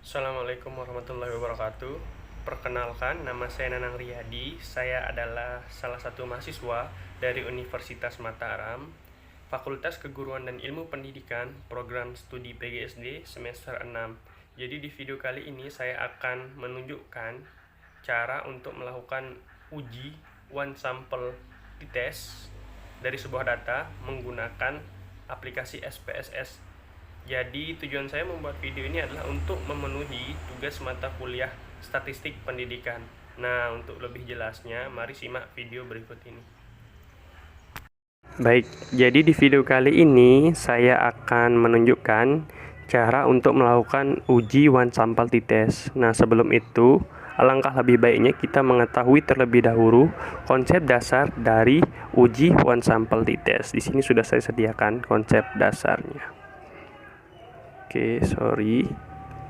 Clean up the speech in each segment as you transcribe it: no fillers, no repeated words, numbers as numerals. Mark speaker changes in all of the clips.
Speaker 1: Assalamualaikum warahmatullahi wabarakatuh. Perkenalkan, nama saya Nanang Riyadi. Saya adalah salah satu mahasiswa dari Universitas Mataram, Fakultas Keguruan dan Ilmu Pendidikan, Program Studi PGSD semester 6. Jadi di video kali ini saya akan menunjukkan cara untuk melakukan uji one sample test dari sebuah data menggunakan aplikasi SPSS. Jadi tujuan saya membuat video ini adalah untuk memenuhi tugas mata kuliah statistik pendidikan. Nah, untuk lebih jelasnya, mari simak video berikut ini. Baik, jadi di video kali ini saya akan menunjukkan cara untuk melakukan uji one sample test. Nah, sebelum itu, alangkah lebih baiknya kita mengetahui terlebih dahulu konsep dasar dari uji one sample test. Di sini sudah saya sediakan konsep dasarnya. Sorry.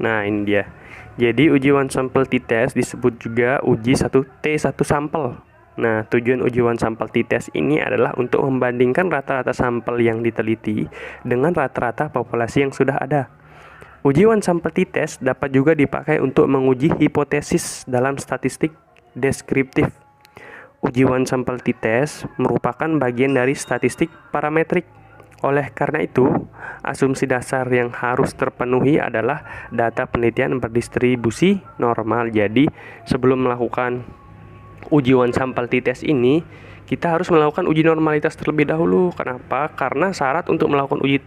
Speaker 1: Nah, ini dia. Jadi uji one sample t-test disebut juga uji T1 sampel. Nah, tujuan uji one sample t-test ini adalah untuk membandingkan rata-rata sampel yang diteliti dengan rata-rata populasi yang sudah ada. Uji one sample t-test dapat juga dipakai untuk menguji hipotesis dalam statistik deskriptif. Uji one sample t-test merupakan bagian dari statistik parametrik. Oleh karena itu, asumsi dasar yang harus terpenuhi adalah data penelitian berdistribusi normal. Jadi, sebelum melakukan uji one sample t-test ini, kita harus melakukan uji normalitas terlebih dahulu. Kenapa? Karena syarat untuk melakukan uji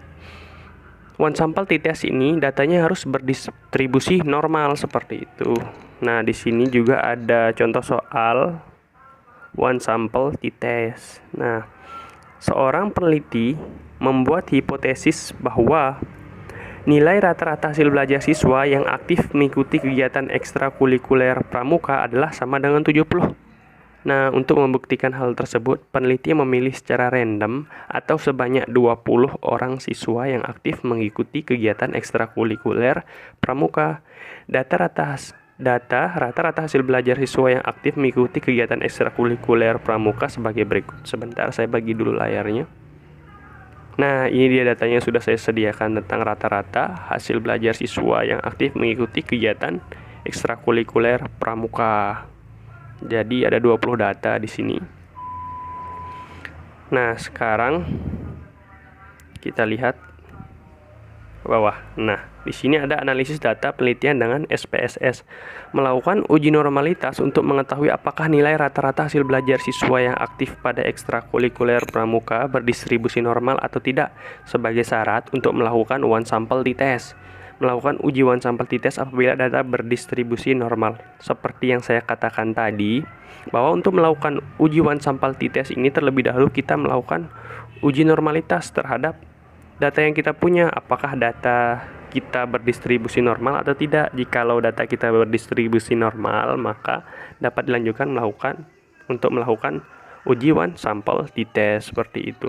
Speaker 1: one sample t-test ini, datanya harus berdistribusi normal seperti itu. Nah, di sini juga ada contoh soal one sample t-test. Nah, seorang peneliti membuat hipotesis bahwa nilai rata-rata hasil belajar siswa yang aktif mengikuti kegiatan ekstrakurikuler pramuka adalah sama dengan 70. Nah, untuk membuktikan hal tersebut, peneliti memilih secara random atau sebanyak 20 orang siswa yang aktif mengikuti kegiatan ekstrakurikuler pramuka. Data rata-rata hasil belajar siswa yang aktif mengikuti kegiatan ekstrakurikuler pramuka sebagai berikut. Sebentar, saya bagi dulu layarnya. Nah, ini dia datanya sudah saya sediakan tentang rata-rata hasil belajar siswa yang aktif mengikuti kegiatan ekstrakurikuler pramuka. Jadi ada 20 data di sini. Nah, sekarang kita lihat ke bawah. Nah, di sini ada analisis data penelitian dengan SPSS. Melakukan uji normalitas untuk mengetahui apakah nilai rata-rata hasil belajar siswa yang aktif pada ekstrakurikuler pramuka berdistribusi normal atau tidak sebagai syarat untuk melakukan one sample t-test. Melakukan uji one sample t-test apabila data berdistribusi normal. Seperti yang saya katakan tadi, bahwa untuk melakukan uji one sample t-test ini terlebih dahulu kita melakukan uji normalitas terhadap data yang kita punya, apakah data kita berdistribusi normal atau tidak. Jikalau data kita berdistribusi normal, maka dapat dilanjutkan untuk melakukan uji one sample t-test seperti itu.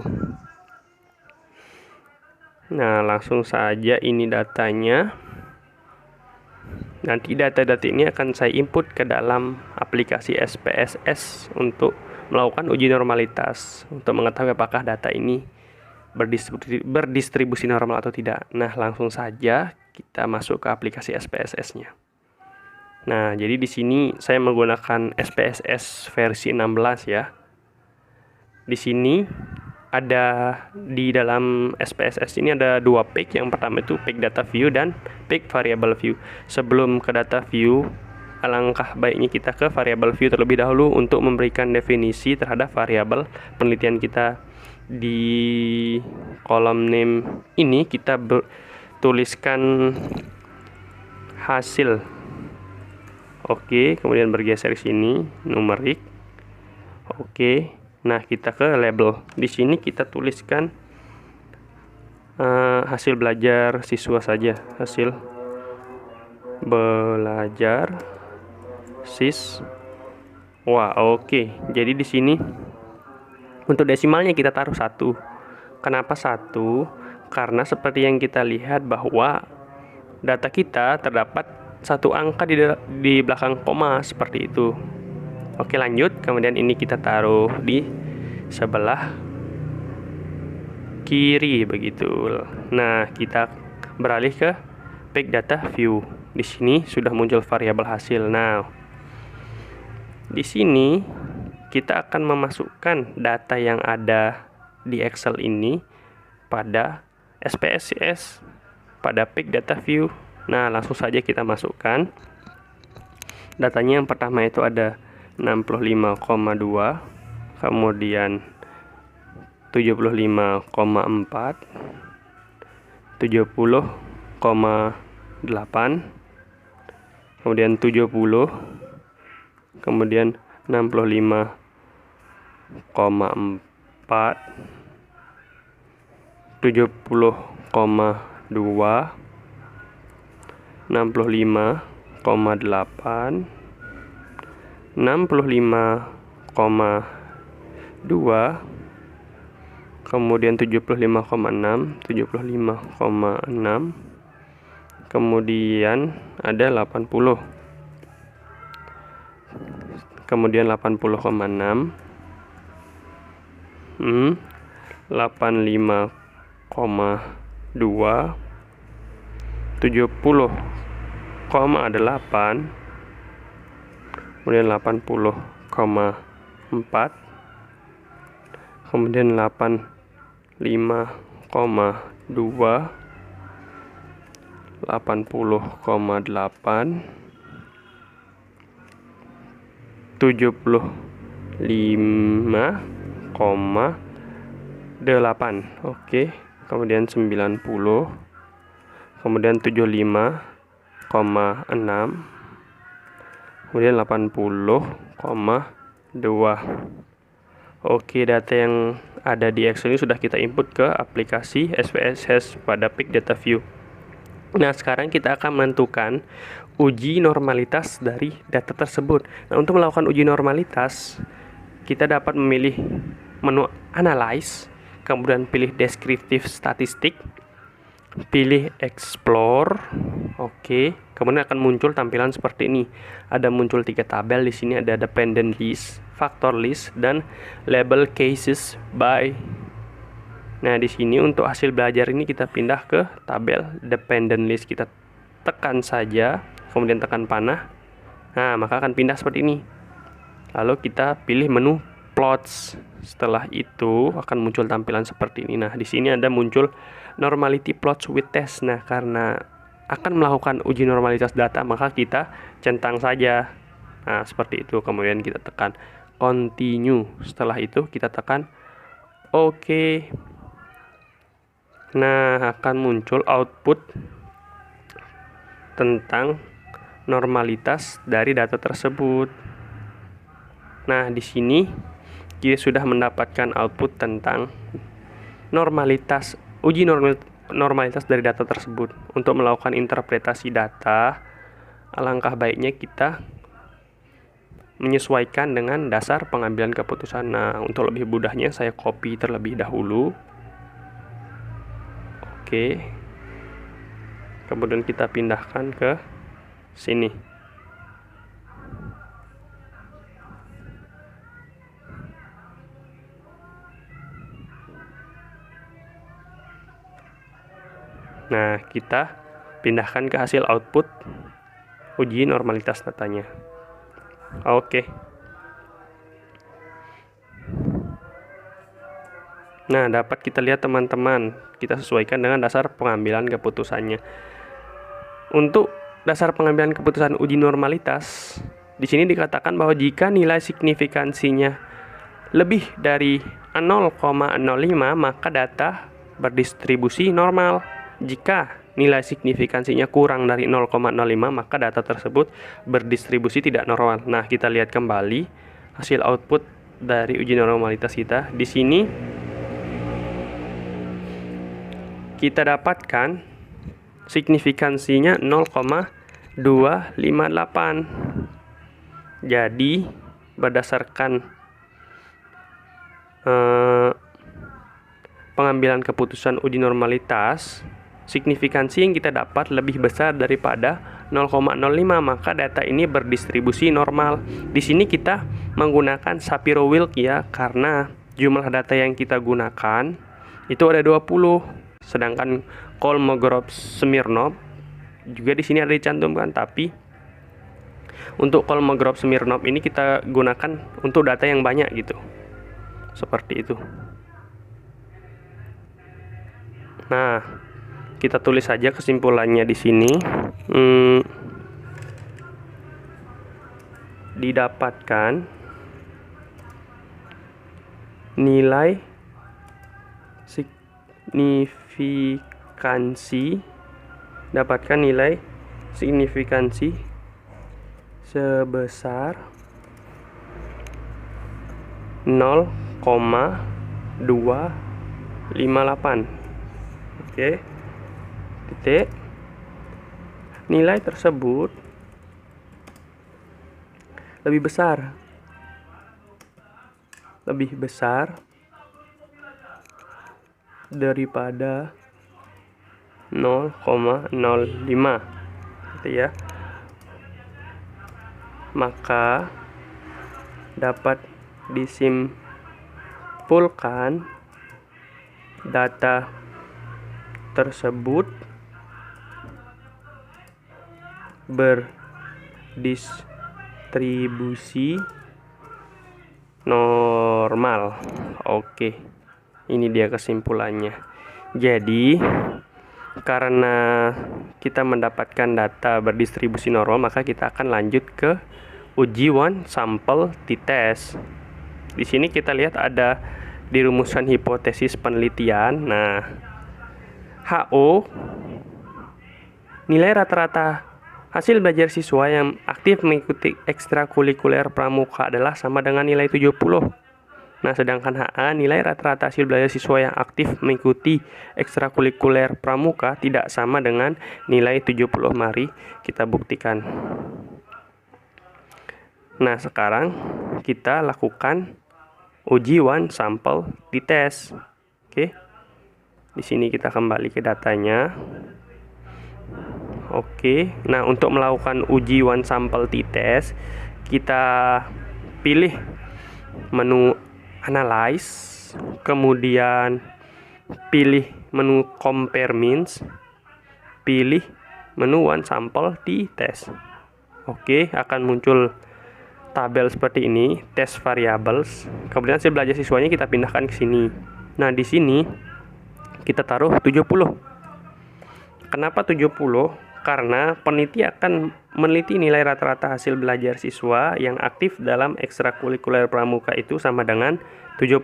Speaker 1: Nah, langsung saja ini datanya. Nanti data-data ini akan saya input ke dalam aplikasi SPSS untuk melakukan uji normalitas untuk mengetahui apakah data ini berdistribusi normal atau tidak. Nah, langsung saja kita masuk ke aplikasi SPSS-nya. Nah, jadi di sini saya menggunakan SPSS versi 16 ya. Di sini ada di dalam SPSS ini ada dua page. Yang pertama itu page data view dan page variable view. Sebelum ke data view, alangkah baiknya kita ke variable view terlebih dahulu untuk memberikan definisi terhadap variabel penelitian kita. Di kolom name ini kita tuliskan hasil. Oke, kemudian bergeser ke sini numerik. Oke. Nah, kita ke label. Di sini kita tuliskan hasil belajar siswa saja. Hasil belajar siswa. Oke. Jadi di sini untuk desimalnya kita taruh 1. Kenapa 1? Karena seperti yang kita lihat bahwa data kita terdapat satu angka di belakang koma seperti itu. Oke, lanjut. Kemudian ini kita taruh di sebelah kiri begitu. Nah, kita beralih ke page data view. Di sini sudah muncul variabel hasil. Nah, di sini kita akan memasukkan data yang ada di Excel ini pada SPSS, pada Pick Data View. Nah, langsung saja kita masukkan. Datanya yang pertama itu ada 65,2, kemudian 75,4, 70,8, kemudian 70, kemudian 65,4, 70,2, 65,8, 65,2, kemudian 75,6, 75,6, kemudian ada 80, kemudian 80,6, 85,2, 70,8, kemudian 80,4, kemudian 85,2, 80,8, 75,8. Oke, kemudian 90, kemudian 75,6, kemudian 80,2. Oke, data yang ada di Excel ini sudah kita input ke aplikasi SPSS pada Pick Data View. Nah, sekarang kita akan menentukan uji normalitas dari data tersebut. Nah, untuk melakukan uji normalitas, kita dapat memilih menu Analyze, kemudian pilih Descriptive Statistik, pilih Explore. Oke, kemudian akan muncul tampilan seperti ini. Ada muncul 3 tabel di sini, ada Dependent List, Factor List, dan Label Cases by. Nah, di sini untuk hasil belajar ini kita pindah ke tabel Dependent List. Kita tekan saja, kemudian tekan panah. Nah, maka akan pindah seperti ini. Lalu kita pilih menu Plots. Setelah itu akan muncul tampilan seperti ini. Nah, di sini ada muncul Normality Plots with Test. Nah, karena akan melakukan uji normalitas data, maka kita centang saja. Nah, seperti itu. Kemudian kita tekan Continue. Setelah itu kita tekan OK. Nah, akan muncul output tentang normalitas dari data tersebut. Nah, di sini kita sudah mendapatkan output tentang normalitas, uji normalitas dari data tersebut. Untuk melakukan interpretasi data, alangkah baiknya kita menyesuaikan dengan dasar pengambilan keputusan. Nah, untuk lebih mudahnya saya copy terlebih dahulu. Oke. Kemudian kita pindahkan ke sini. Nah, kita pindahkan ke hasil output uji normalitas datanya. Oke. Nah, dapat kita lihat teman-teman, kita sesuaikan dengan dasar pengambilan keputusannya. Untuk dasar pengambilan keputusan uji normalitas, di sini dikatakan bahwa jika nilai signifikansinya lebih dari 0,05, maka data berdistribusi normal. Jika nilai signifikansinya kurang dari 0,05, maka data tersebut berdistribusi tidak normal. Nah, kita lihat kembali hasil output dari uji normalitas kita. Di sini kita dapatkan signifikansinya 0,258. Jadi berdasarkan pengambilan keputusan uji normalitas, signifikansi yang kita dapat lebih besar daripada 0,05, maka data ini berdistribusi normal. Di sini kita menggunakan Shapiro-Wilk ya, karena jumlah data yang kita gunakan itu ada 20. Sedangkan Kolmogorov-Smirnov juga di sini ada dicantumkan, tapi untuk Kolmogorov Smirnov ini kita gunakan untuk data yang banyak gitu. Seperti itu. Nah, kita tulis saja kesimpulannya di sini. Didapatkan nilai signifikansi sebesar 0,258. Oke. Titik. Nilai tersebut lebih besar daripada 0,05 gitu ya. Maka dapat disimpulkan data tersebut berdistribusi normal. Oke, ini dia kesimpulannya. Jadi karena kita mendapatkan data berdistribusi normal, maka kita akan lanjut ke uji one sample t-test. Di sini kita lihat ada dirumuskan hipotesis penelitian. Nah, HO nilai rata-rata hasil belajar siswa yang aktif mengikuti ekstrakurikuler pramuka adalah sama dengan nilai 70. Nah, sedangkan HA nilai rata-rata hasil belajar siswa yang aktif mengikuti ekstrakurikuler pramuka tidak sama dengan nilai 70. Mari kita buktikan. Nah, sekarang kita lakukan uji one sample t-test. Oke. Di sini kita kembali ke datanya. Oke. Nah, untuk melakukan uji one sample t-test, kita pilih menu analyze, kemudian pilih menu compare means, pilih menu one sample t-test. Oke, akan muncul tabel seperti ini, test variables. Kemudian hasil belajar siswanya kita pindahkan ke sini. Nah, di sini kita taruh 70. Kenapa 70? Karena peneliti akan meneliti nilai rata-rata hasil belajar siswa yang aktif dalam ekstrakurikuler pramuka itu sama dengan 70.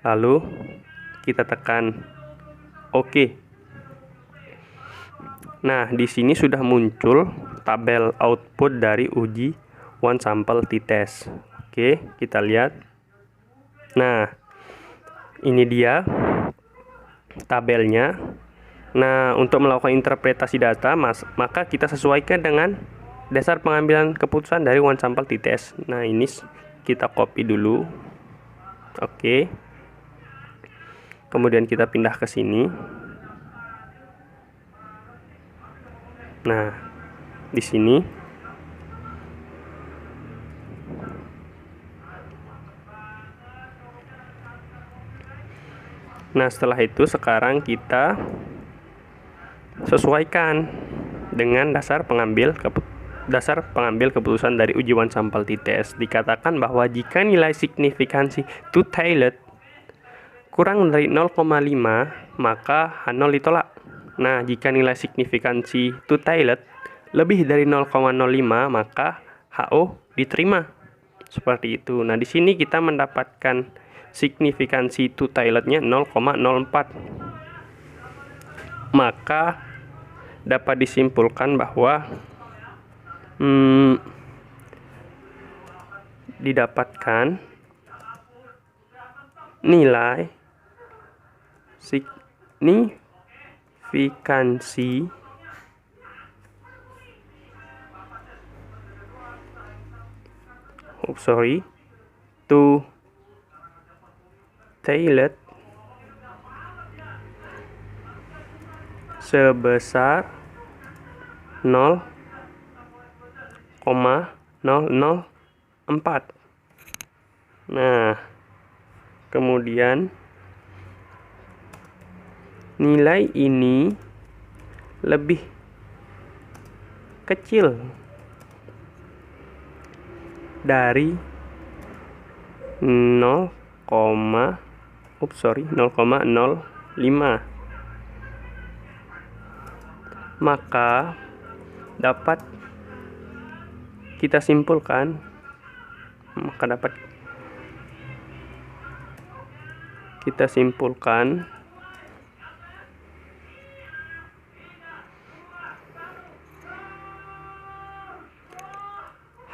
Speaker 1: Lalu kita tekan OK. Nah, di sini sudah muncul tabel output dari uji one sample t-test. Oke, kita lihat. Nah, ini dia tabelnya. Nah, untuk melakukan interpretasi data, maka kita sesuaikan dengan dasar pengambilan keputusan dari one sample t-test. Nah, ini kita copy dulu. Oke. Kemudian kita pindah ke sini. Nah, di sini nah, setelah itu sekarang kita sesuaikan dengan dasar pengambil keputusan dari uji one sample t-test. Dikatakan bahwa jika nilai signifikansi two-tailed kurang dari 0,5, maka H0 ditolak. Nah, jika nilai signifikansi two-tailed lebih dari 0,05, maka HO diterima. Seperti itu. Nah, di sini kita mendapatkan signifikansi two-tailednya 0,04. Maka dapat disimpulkan bahwa didapatkan nilai signifikansi two-tailed sebesar 0,004. Nah, kemudian nilai ini lebih kecil dari 0,05, maka dapat kita simpulkan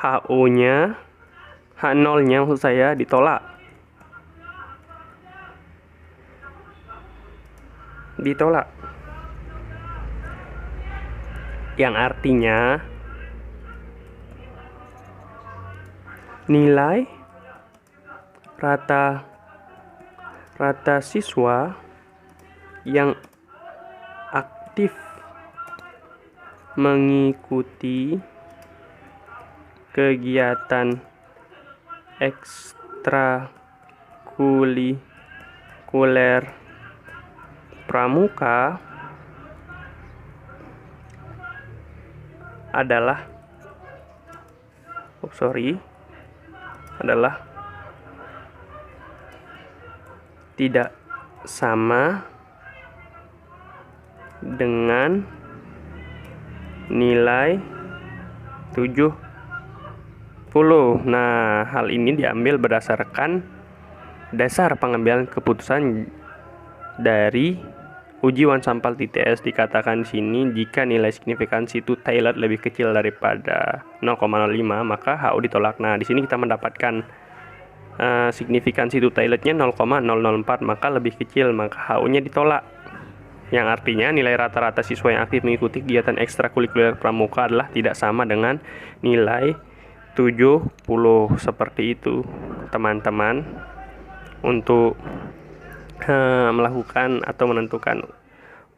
Speaker 1: H0-nya maksud saya ditolak. Yang artinya nilai rata siswa yang aktif mengikuti kegiatan ekstrakurikuler pramuka adalah tidak sama dengan nilai 70. Nah, hal ini diambil berdasarkan dasar pengambilan keputusan dari uji one sample TTS. Dikatakan di sini jika nilai signifikansi itu tailored lebih kecil daripada 0,05 maka HU ditolak. Nah, di sini kita mendapatkan signifikansi itu tailorednya 0,004 maka lebih kecil, maka HU-nya ditolak. Yang artinya nilai rata-rata siswa yang aktif mengikuti kegiatan ekstrakurikuler pramuka adalah tidak sama dengan nilai 70. Seperti itu teman-teman untuk melakukan atau menentukan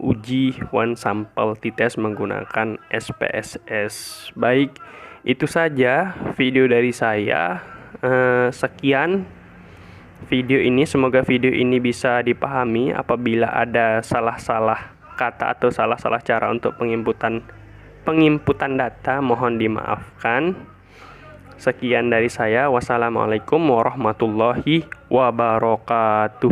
Speaker 1: uji one sample TTS menggunakan SPSS. Baik, itu saja video dari saya. Sekian video ini, semoga video ini bisa dipahami. Apabila ada salah-salah kata atau salah-salah cara untuk pengimputan data, mohon dimaafkan. Sekian dari saya. Wassalamualaikum warahmatullahi wabarakatuh.